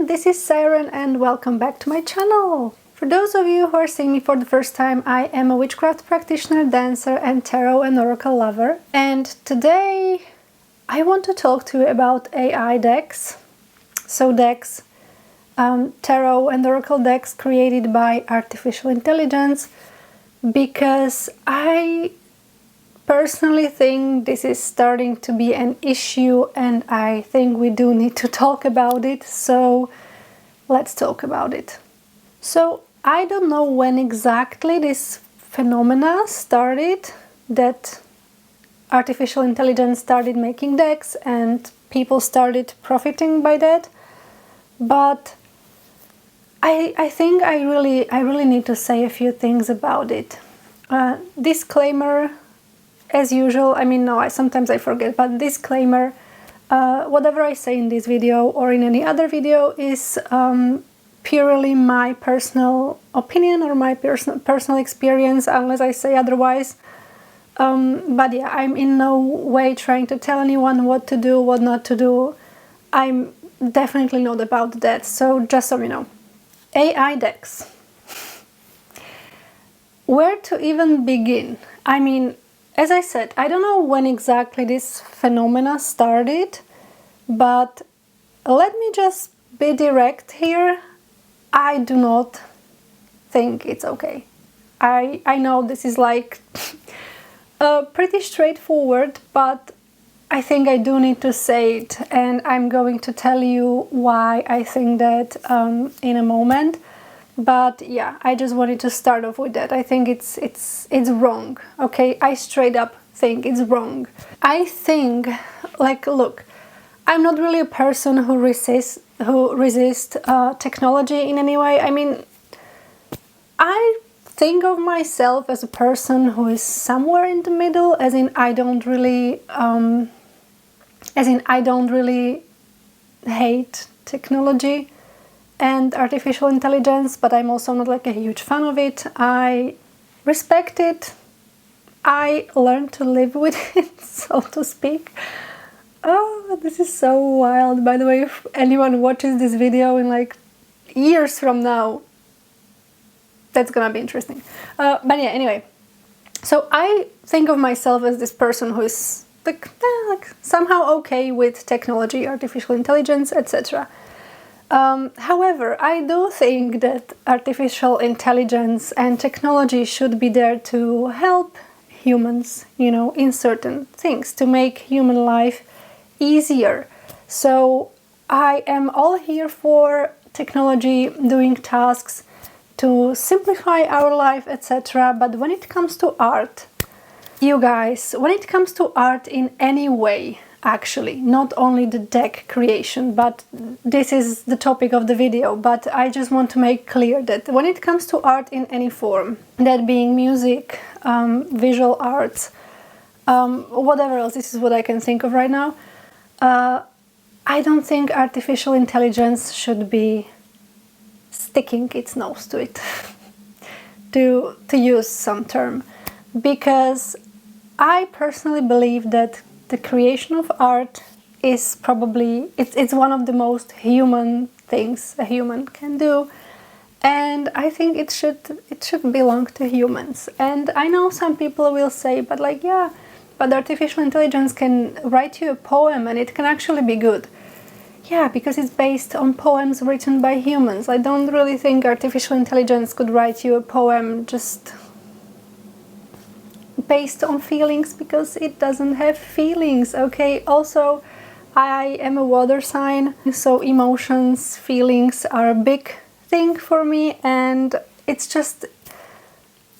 this is Siren and welcome back to my channel! For those of you who are seeing me for the first time, I am a witchcraft practitioner, dancer and tarot and oracle lover. And today I want to talk to you about AI decks. So decks, tarot and oracle decks created by artificial intelligence, because I personally think this is starting to be an issue and I think we do need to talk about it, so let's talk about it. So I don't know when exactly this phenomena started, that artificial intelligence started making decks and people started profiting by that, but I think I really need to say a few things about it. Disclaimer, as usual, sometimes I forget, but disclaimer, whatever I say in this video or in any other video is purely my personal opinion or my personal experience, unless I say otherwise. But yeah, I'm in no way trying to tell anyone what to do, what not to do. I'm definitely not about that, so just so you know. AI decks. Where to even begin? As I said, I don't know when exactly this phenomena started, but let me just be direct here. I do not think it's okay. I know this is like pretty straightforward, but I think I do need to say it, and I'm going to tell you why I think that in a moment. But yeah, I just wanted to start off with that. I think it's wrong, okay? I straight up think it's wrong. I think, look, I'm not really a person who resists technology in any way. I think of myself as a person who is somewhere in the middle, as in I don't really hate technology and artificial intelligence, but I'm also not like a huge fan of it. I respect it. I learned to live with it, so to speak. Oh, this is so wild. By the way, if anyone watches this video in like years from now, that's gonna be interesting. But yeah, anyway. So I think of myself as this person who is like somehow okay with technology, artificial intelligence, etc. However, I do think that artificial intelligence and technology should be there to help humans, in certain things, to make human life easier. So I am all here for technology doing tasks to simplify our life, etc. But when it comes to art, you guys, when it comes to art in any way, actually, not only the deck creation, but this is the topic of the video, but I just want to make clear that when it comes to art in any form, that being music, visual arts, whatever else, this is what I can think of right now, I don't think artificial intelligence should be sticking its nose to it, to use some term, because I personally believe that the creation of art is probably, it's one of the most human things a human can do, and I think it should belong to humans. And I know some people will say, but yeah, but artificial intelligence can write you a poem and it can actually be good. Yeah, because it's based on poems written by humans. I don't really think artificial intelligence could write you a poem just based on feelings, because it doesn't have feelings, okay? Also, I am a water sign, so emotions, feelings are a big thing for me, and it's just,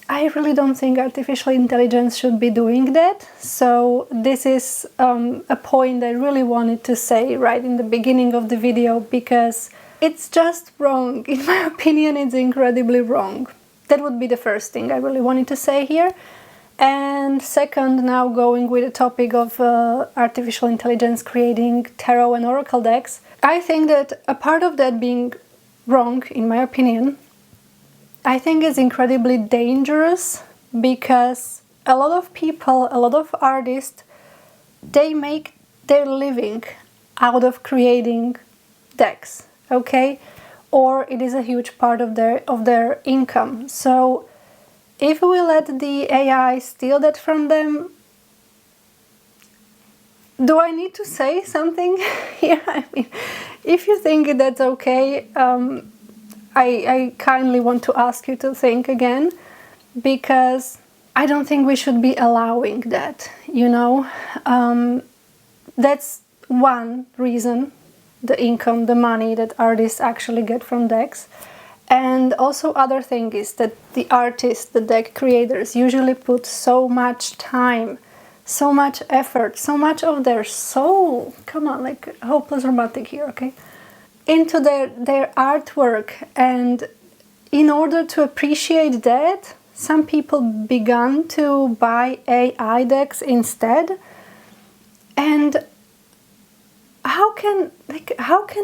I really don't think artificial intelligence should be doing that. So this is a point I really wanted to say right in the beginning of the video, because it's just wrong. In my opinion, it's incredibly wrong. That would be the first thing I really wanted to say here. And second, now going with the topic of artificial intelligence creating tarot and oracle decks, I think that a part of that being wrong, in my opinion, I think is incredibly dangerous, because a lot of people, a lot of artists, they make their living out of creating decks, okay? Or it is a huge part of their income. So if we let the AI steal that from them, do I need to say something here? I mean, if you think that's okay, I kindly want to ask you to think again, because I don't think we should be allowing that, you know? That's one reason, the income, the money that artists actually get from decks. And also other thing is that the artists, the deck creators, usually put so much time, so much effort, so much of their soul, come on, like hopeless romantic here, okay, into their artwork. And in order to appreciate that, some people began to buy AI decks instead. And how can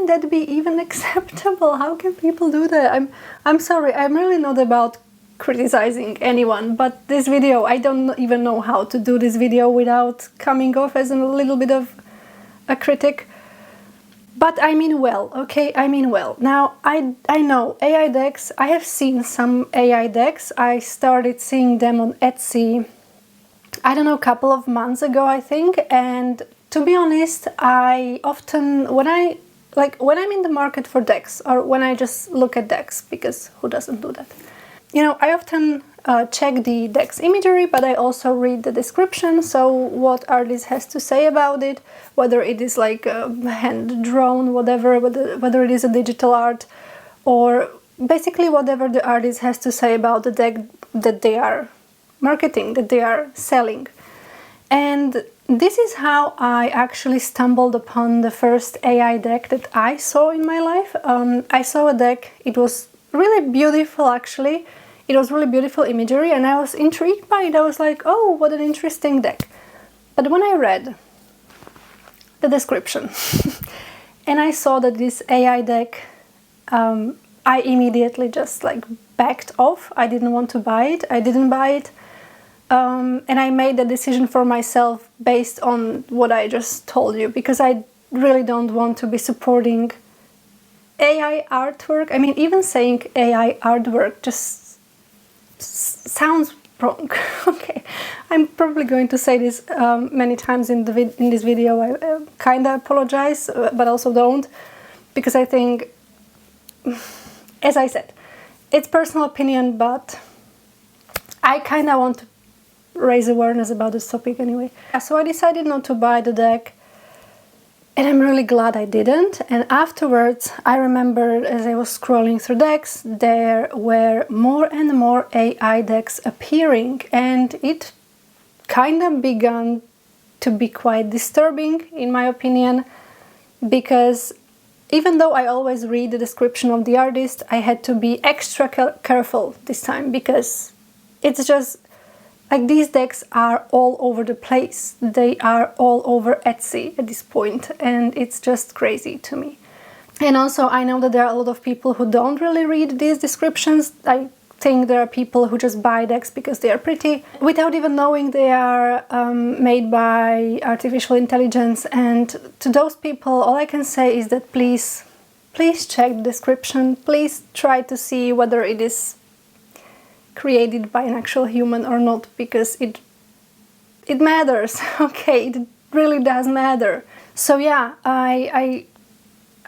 that be even acceptable? How can people do that? I'm sorry, I'm really not about criticizing anyone, but this video, I don't even know how to do this video without coming off as a little bit of a critic. But I mean well, okay? I mean well. Now, I know AI decks, I have seen some AI decks. I started seeing them on Etsy, I don't know, a couple of months ago, I think. And to be honest, I often, when I'm in the market for decks, or when I just look at decks, because who doesn't do that? You know, I often check the deck's imagery, but I also read the description, so what artist has to say about it, whether it is like hand-drawn, whatever, whether it is a digital art, or basically whatever the artist has to say about the deck that they are marketing, that they are selling. And this is how I actually stumbled upon the first AI deck that I saw in my life. I saw a deck, it was really beautiful actually. It was really beautiful imagery and I was intrigued by it. I was like, oh, what an interesting deck. But when I read the description and I saw that this AI deck, I immediately just like backed off. I didn't want to buy it. I didn't buy it. And I made the decision for myself based on what I just told you, because I really don't want to be supporting AI artwork. I mean, even saying AI artwork just sounds wrong. Okay, I'm probably going to say this many times in this video. I kind of apologize, but also don't, because I think, as I said, it's personal opinion, but I kind of want to raise awareness about this topic anyway. So I decided not to buy the deck, and I'm really glad I didn't. And afterwards, I remembered as I was scrolling through decks, there were more and more AI decks appearing, and it kind of began to be quite disturbing, in my opinion, because even though I always read the description of the artist, I had to be extra careful this time, because it's just like these decks are all over the place. They are all over Etsy at this point, and it's just crazy to me. And also, I know that there are a lot of people who don't really read these descriptions. I think there are people who just buy decks because they are pretty, without even knowing they are made by artificial intelligence. And to those people, all I can say is that please check the description. Please try to see whether it is created by an actual human or not, because it matters. Okay, it really does matter. So yeah, I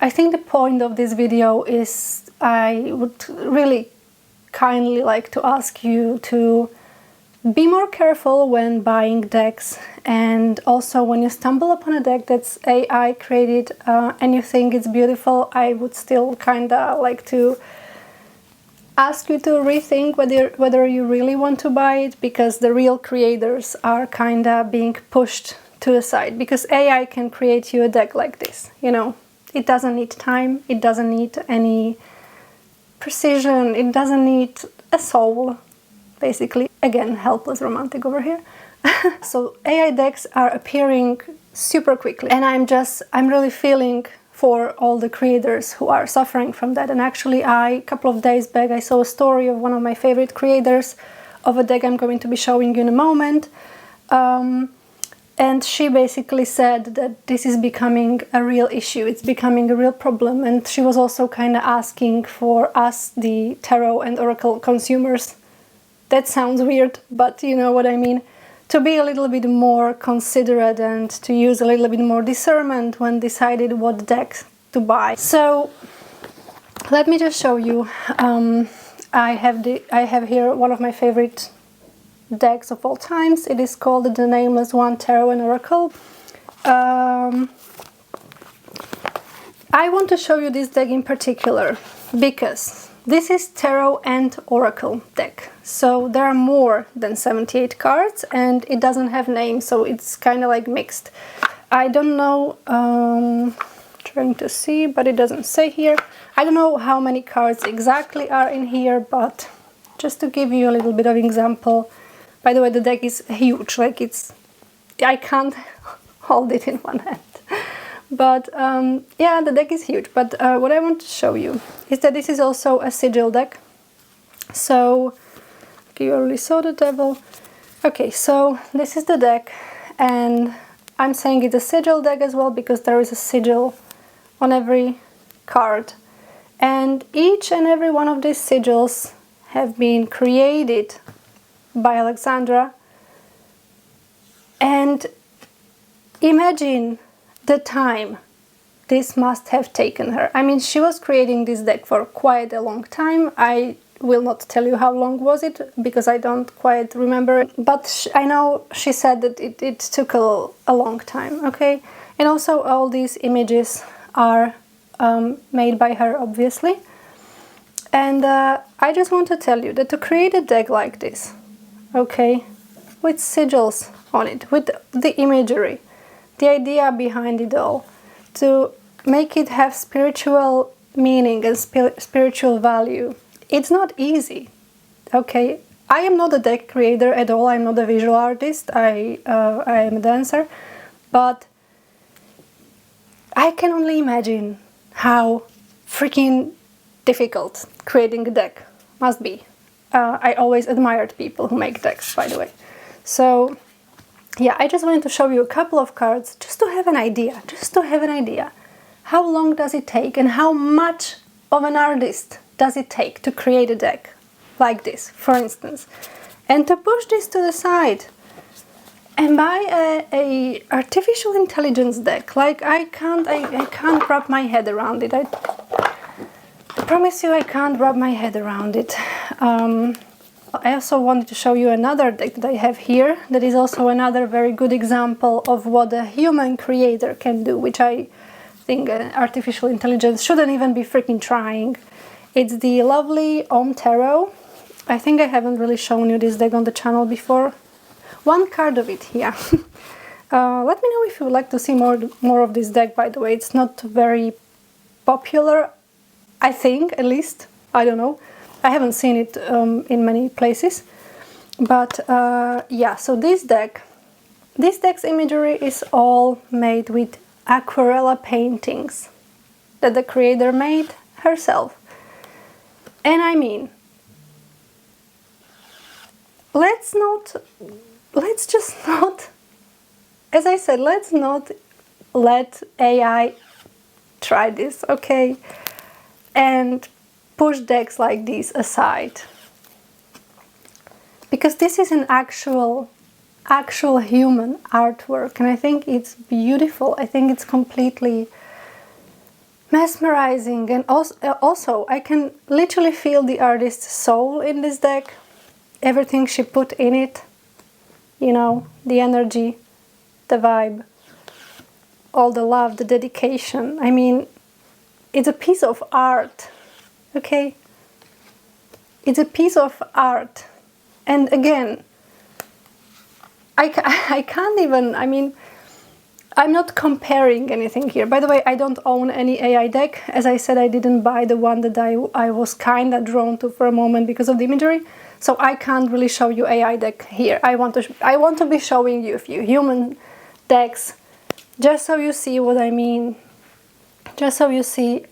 think the point of this video is I would really kindly like to ask you to be more careful when buying decks, and also when you stumble upon a deck that's AI created and you think it's beautiful, I would still kinda like to ask you to rethink whether you really want to buy it, because the real creators are kinda being pushed to the side, because AI can create you a deck like this, you know. It doesn't need time, it doesn't need any precision, it doesn't need a soul, basically. Again, helpless romantic over here. So AI decks are appearing super quickly, and I'm really feeling for all the creators who are suffering from that. And actually, a couple of days back, I saw a story of one of my favorite creators of a deck I'm going to be showing you in a moment. And she basically said that this is becoming a real issue, it's becoming a real problem, and she was also kind of asking for us, the tarot and oracle consumers, that sounds weird, but you know what I mean, to be a little bit more considerate and to use a little bit more discernment when decided what deck to buy. So let me just show you. I have here one of my favorite decks of all times. It is called the Nameless One Tarot and Oracle. I want to show you this deck in particular because this is Tarot and Oracle deck. So there are more than 78 cards and it doesn't have names, so it's kind of like mixed. I don't know, trying to see, but it doesn't say here. I don't know how many cards exactly are in here, but just to give you a little bit of example. By the way, the deck is huge, like I can't hold it in one hand. But yeah, the deck is huge. But what I want to show you is that this is also a sigil deck. So, okay, you already saw the devil. Okay, so this is the deck, and I'm saying it's a sigil deck as well because there is a sigil on every card. And each and every one of these sigils have been created by Alexandra. And imagine the time this must have taken her. I mean, she was creating this deck for quite a long time. I will not tell you how long was it because I don't quite remember, but I know she said that it took a long time, okay? And also all these images are made by her, obviously. And I just want to tell you that to create a deck like this, okay, with sigils on it, with the imagery, the idea behind it all, to make it have spiritual meaning and spiritual value, it's not easy, okay? I am not a deck creator at all, I'm not a visual artist, I am a dancer, but I can only imagine how freaking difficult creating a deck must be. I always admired people who make decks, by the way. So yeah, I just wanted to show you a couple of cards just to have an idea, How long does it take and how much of an artist does it take to create a deck like this, for instance? And to push this to the side and buy a artificial intelligence deck, like I can't wrap my head around it. I promise you I can't wrap my head around it. I also wanted to show you another deck that I have here that is also another very good example of what a human creator can do, which I think artificial intelligence shouldn't even be freaking trying. It's the lovely Om Tarot. I think I haven't really shown you this deck on the channel before. One card of it here. Let me know if you would like to see more of this deck, by the way. It's not very popular, I think, at least. I don't know. I haven't seen it in many places. But yeah, so this deck's imagery is all made with aquarella paintings that the creator made herself. And I mean, let's just not, as I said, let's not let AI try this, okay? And push decks like these aside. Because this is an actual human artwork, and I think it's beautiful. I think it's completely mesmerizing, and also I can literally feel the artist's soul in this deck. Everything she put in it, you know, the energy, the vibe, all the love, the dedication. I mean, it's a piece of art, okay? It's a piece of art. And again, I can't even, I mean, I'm not comparing anything here. By the way, I don't own any AI deck. As I said, I didn't buy the one that I was kind of drawn to for a moment because of the imagery. So I can't really show you AI deck here. I want to be showing you a few human decks, just so you see what I mean. Just so you see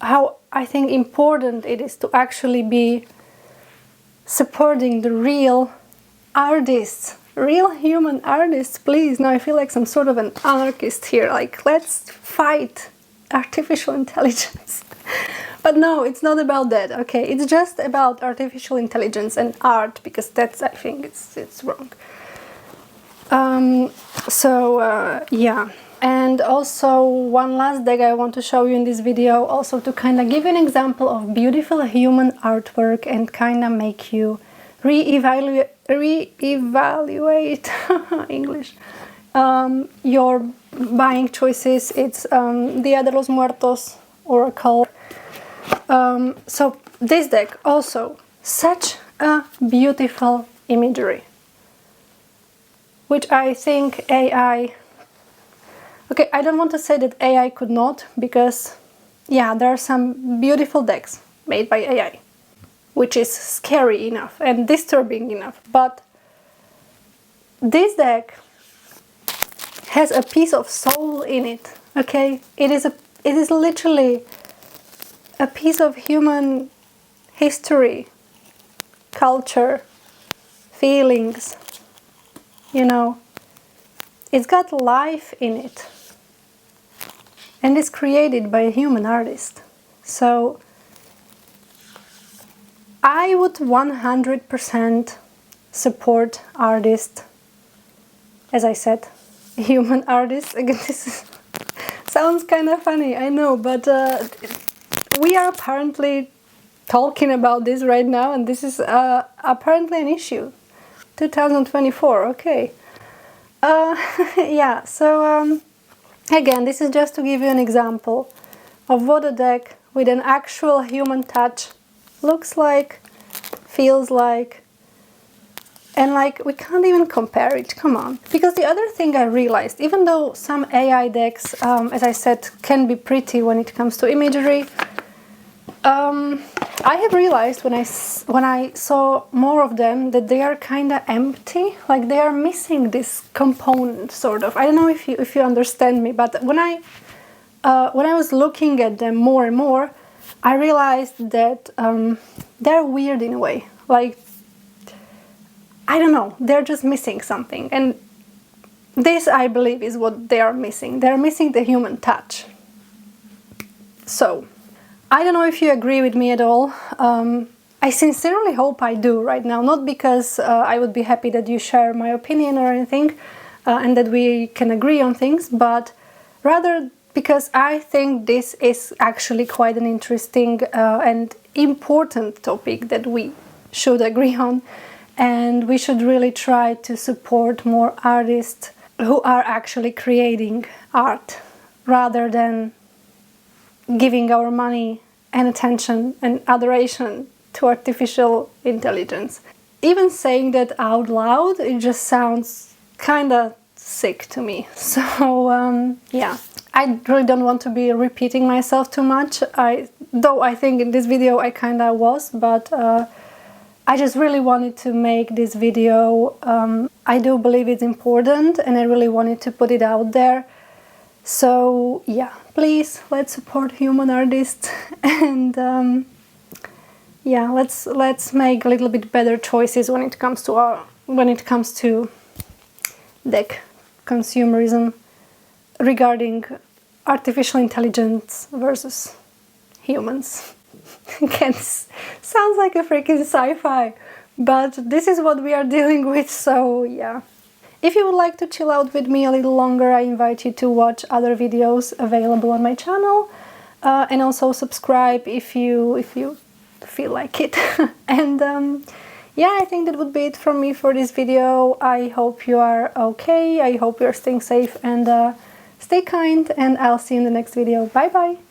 how I think important it is to actually be supporting the real artists real human artists, please. Now I feel like some sort of an anarchist here, like let's fight artificial intelligence. But no, it's not about that, okay? It's just about artificial intelligence and art, because that's, I think, it's wrong. Yeah. And also one last deck I want to show you in this video, also to kind of give you an example of beautiful human artwork and kind of make you re-evaluate English, your buying choices. It's Dia de los Muertos Oracle. So this deck also, such a beautiful imagery, which I think AI, okay, I don't want to say that AI could not, because yeah, there are some beautiful decks made by AI, which is scary enough and disturbing enough, but this deck has a piece of soul in it, okay? It is literally a piece of human history, culture, feelings, you know. It's got life in it, and it's created by a human artist. So I would 100% support artists, as I said, human artists. Again, this sounds kind of funny, I know, but we are apparently talking about this right now, and this is apparently an issue. 2024, okay. Yeah, so again, this is just to give you an example of what a deck with an actual human touch looks like, feels like, and like we can't even compare it, come on. Because the other thing I realized, even though some AI decks, as I said, can be pretty when it comes to imagery, I have realized when I saw more of them that they are kind of empty, like they are missing this component, sort of. I don't know if you understand me, but when I was looking at them more and more, I realized that they're weird in a way. Like, I don't know, they're just missing something, and this, I believe, is what they are missing. They're missing the human touch. So I don't know if you agree with me at all. I sincerely hope I do right now, not because I would be happy that you share my opinion or anything, and that we can agree on things, but rather because I think this is actually quite an interesting and important topic that we should agree on, and we should really try to support more artists who are actually creating art, rather than giving our money and attention and adoration to artificial intelligence. Even saying that out loud, it just sounds kind of sick to me. So yeah, I really don't want to be repeating myself too much. Though I think in this video I kind of was, but I just really wanted to make this video. I do believe it's important, and I really wanted to put it out there. So yeah, please, let's support human artists, and yeah, let's make a little bit better choices when it comes to deck consumerism regarding artificial intelligence versus humans. Again, sounds like a freaking sci-fi, but this is what we are dealing with, so yeah. If you would like to chill out with me a little longer, I invite you to watch other videos available on my channel, and also subscribe if you feel like it. And yeah, I think that would be it from me for this video. I hope you are okay, I hope you're staying safe, and stay kind, and I'll see you in the next video. Bye bye!